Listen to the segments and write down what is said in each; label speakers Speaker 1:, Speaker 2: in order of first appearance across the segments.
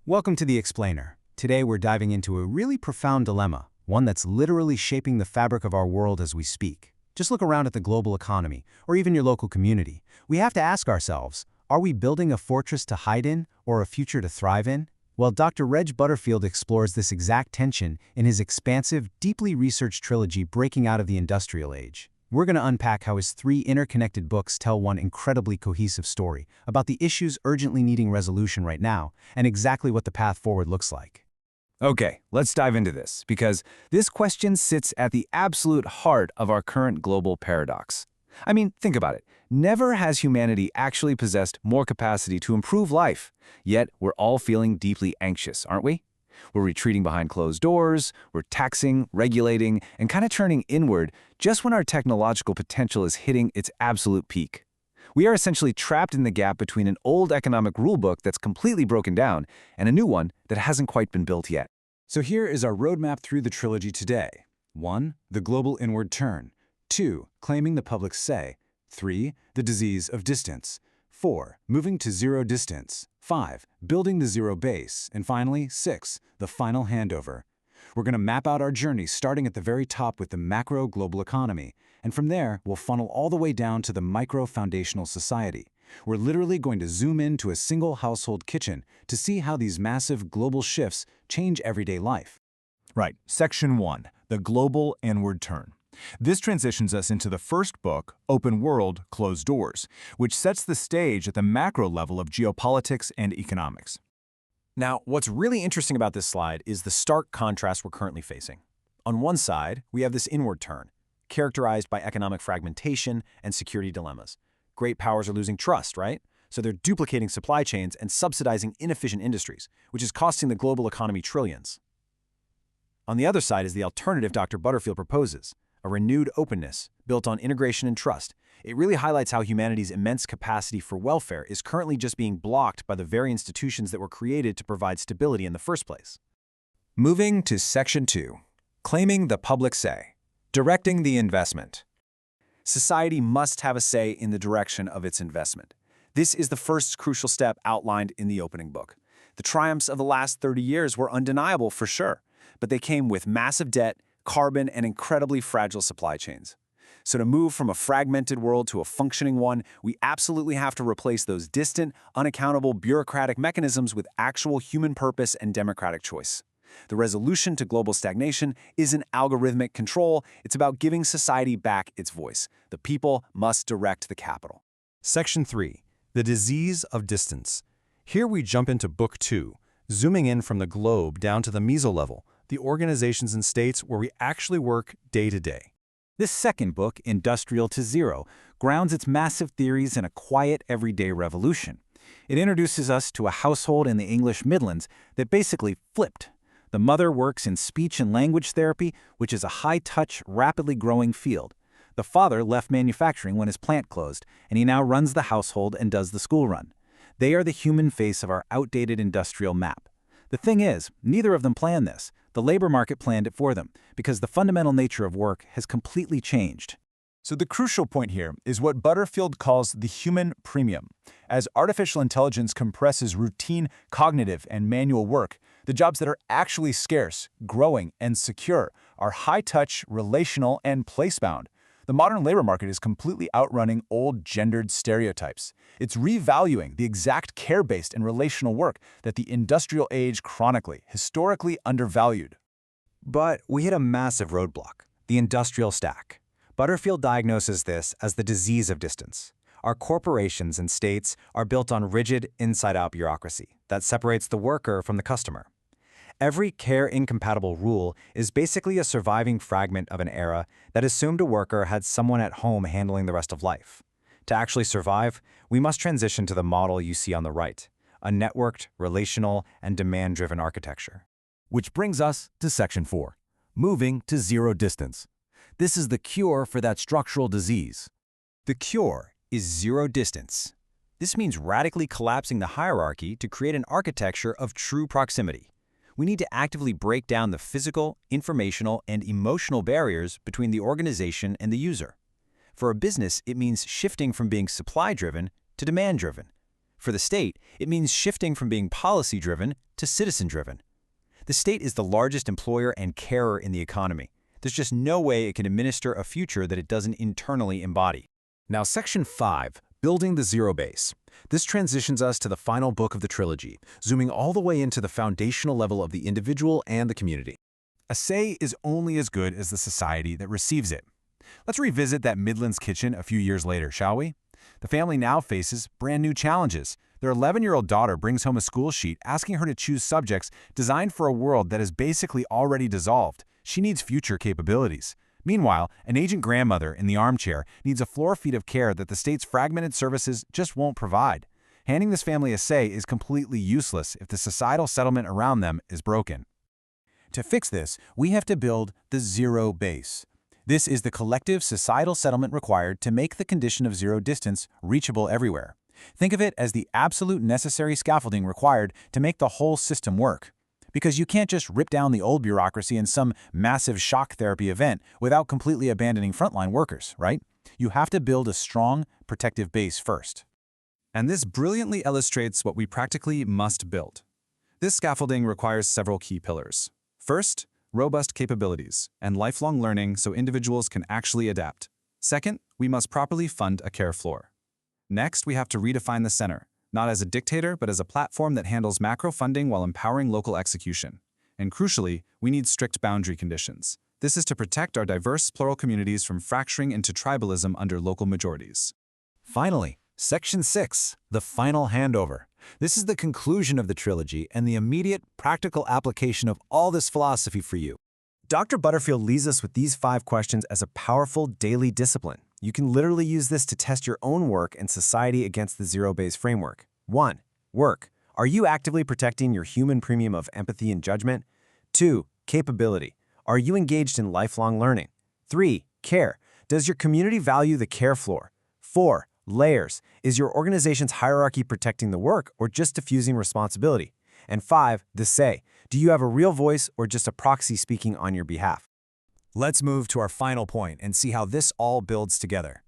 Speaker 1: Welcome to The Explainer. Today we're diving into a really profound dilemma, one that's literally shaping the fabric of our world as we speak. Just look around at the global economy, or even your local community. We have to ask ourselves, are we building a fortress to hide in, or a future to thrive in? Well, Dr. Reg Butterfield explores this exact tension in his expansive, deeply researched trilogy Breaking Out of the Industrial Age. We're going to unpack how his three interconnected books tell one incredibly cohesive story about the issues urgently needing resolution right now and exactly what the path forward looks like.
Speaker 2: Okay, let's dive into this, because this question sits at the absolute heart of our current global paradox. I mean, think about it. Never has humanity actually possessed more capacity to improve life, yet we're all feeling deeply anxious, aren't we? We're retreating behind closed doors, we're taxing, regulating, and kind of turning inward just when our technological potential is hitting its absolute peak. We are essentially trapped in the gap between an old economic rulebook that's completely broken down and a new one that hasn't quite been built yet.
Speaker 3: So here is our roadmap through the trilogy today. 1. The global inward turn. 2. Claiming the public's say. 3. The disease of distance. 4. Moving to zero distance. 5. Building the zero base. And finally, 6. The final handover. We're going to map out our journey starting at the very top with the macro global economy, and from there, we'll funnel all the way down to the micro foundational society. We're literally going to zoom into a single household kitchen to see how these massive global shifts change everyday life.
Speaker 4: Right. Section 1, the global inward turn. This transitions us into the first book, Open World, Closed Doors, which sets the stage at the macro level of geopolitics and economics.
Speaker 5: Now, what's really interesting about this slide is the stark contrast we're currently facing. On one side, we have this inward turn, characterized by economic fragmentation and security dilemmas. Great powers are losing trust, right? So they're duplicating supply chains and subsidizing inefficient industries, which is costing the global economy trillions. On the other side is the alternative Dr. Butterfield proposes, a renewed openness built on integration and trust. It really highlights how humanity's immense capacity for welfare is currently just being blocked by the very institutions that were created to provide stability in the first place.
Speaker 2: Moving to Section 2, claiming the public say, directing the investment.
Speaker 5: Society must have a say in the direction of its investment. This is the first crucial step outlined in the opening book. The triumphs of the last 30 years were undeniable for sure, but they came with massive debt, carbon, and incredibly fragile supply chains. So to move from a fragmented world to a functioning one, we absolutely have to replace those distant, unaccountable bureaucratic mechanisms with actual human purpose and democratic choice. The resolution to global stagnation isn't algorithmic control, it's about giving society back its voice. The people must direct the capital.
Speaker 6: Section 3, the disease of distance. Here we jump into Book 2, zooming in from the globe down to the meso-level, the organizations and states where we actually work day to day.
Speaker 7: This second book, Industrial to Zero, grounds its massive theories in a quiet, everyday revolution. It introduces us to a household in the English Midlands that basically flipped. The mother works in speech and language therapy, which is a high-touch, rapidly growing field. The father left manufacturing when his plant closed, and he now runs the household and does the school run. They are the human face of our outdated industrial map. The thing is, neither of them planned this. The labor market planned it for them, because the fundamental nature of work has completely changed.
Speaker 4: So the crucial point here is what Butterfield calls the human premium. As artificial intelligence compresses routine, cognitive, and manual work, the jobs that are actually scarce, growing, and secure are high-touch, relational, and place-bound. The modern labor market is completely outrunning old gendered stereotypes. It's revaluing the exact care-based and relational work that the industrial age chronically, historically undervalued.
Speaker 1: But we hit a massive roadblock, the industrial stack. Butterfield diagnoses this as the disease of distance. Our corporations and states are built on rigid, inside-out bureaucracy that separates the worker from the customer. Every care-incompatible rule is basically a surviving fragment of an era that assumed a worker had someone at home handling the rest of life. To actually survive, we must transition to the model you see on the right, a networked, relational, and demand-driven architecture.
Speaker 8: Which brings us to Section 4, moving to zero distance. This is the cure for that structural disease.
Speaker 5: The cure is zero distance. This means radically collapsing the hierarchy to create an architecture of true proximity. We need to actively break down the physical, informational, and emotional barriers between the organization and the user. For a business, it means shifting from being supply-driven to demand-driven. For the state, it means shifting from being policy-driven to citizen-driven. The state is the largest employer and carer in the economy. There's just no way it can administer a future that it doesn't internally embody.
Speaker 2: Now, Section 5, Building the Zero Base. This transitions us to the final book of the trilogy, zooming all the way into the foundational level of the individual and the community.
Speaker 4: A say is only as good as the society that receives it. Let's revisit that Midlands kitchen a few years later, shall we? The family now faces brand new challenges. Their 11-year-old daughter brings home a school sheet asking her to choose subjects designed for a world that is basically already dissolved. She needs future capabilities. Meanwhile, an aging grandmother in the armchair needs a floor feet of care that the state's fragmented services just won't provide. Handing this family a say is completely useless if the societal settlement around them is broken. To fix this, we have to build the zero base. This is the collective societal settlement required to make the condition of zero distance reachable everywhere. Think of it as the absolute necessary scaffolding required to make the whole system work. Because you can't just rip down the old bureaucracy in some massive shock therapy event without completely abandoning frontline workers, right? You have to build a strong, protective base first.
Speaker 3: And this brilliantly illustrates what we practically must build. This scaffolding requires several key pillars. First, robust capabilities and lifelong learning so individuals can actually adapt. Second, we must properly fund a care floor. Next, we have to redefine the center, not as a dictator, but as a platform that handles macro funding while empowering local execution. And crucially, we need strict boundary conditions. This is to protect our diverse, plural communities from fracturing into tribalism under local majorities.
Speaker 7: Finally, Section 6, the final handover. This is the conclusion of the trilogy and the immediate, practical application of all this philosophy for you.
Speaker 5: Dr. Butterfield leaves us with these 5 questions as a powerful daily discipline. You can literally use this to test your own work and society against the zero-base framework. 1. Work. Are you actively protecting your human premium of empathy and judgment? 2. Capability. Are you engaged in lifelong learning? 3. Care. Does your community value the care floor? 4. Layers. Is your organization's hierarchy protecting the work or just diffusing responsibility? And 5. The say. Do you have a real voice or just a proxy speaking on your behalf?
Speaker 3: Let's move to our final point and see how this all builds together.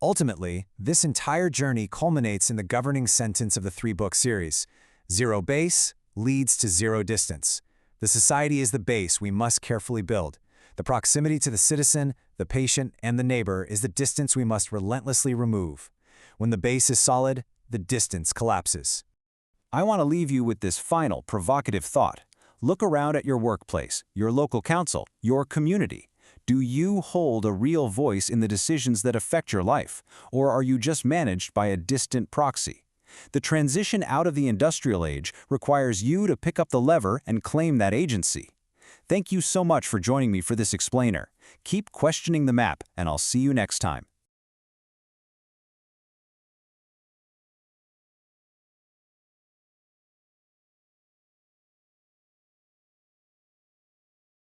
Speaker 3: Ultimately, this entire journey culminates in the governing sentence of the 3-book series: zero base leads to zero distance. The society is the base we must carefully build. The proximity to the citizen, the patient, and the neighbor is the distance we must relentlessly remove. When the base is solid, the distance collapses.
Speaker 5: I want to leave you with this final, provocative thought. Look around at your workplace, your local council, your community. Do you hold a real voice in the decisions that affect your life, or are you just managed by a distant proxy? The transition out of the industrial age requires you to pick up the lever and claim that agency. Thank you so much for joining me for this explainer. Keep questioning the map, and I'll see you next time.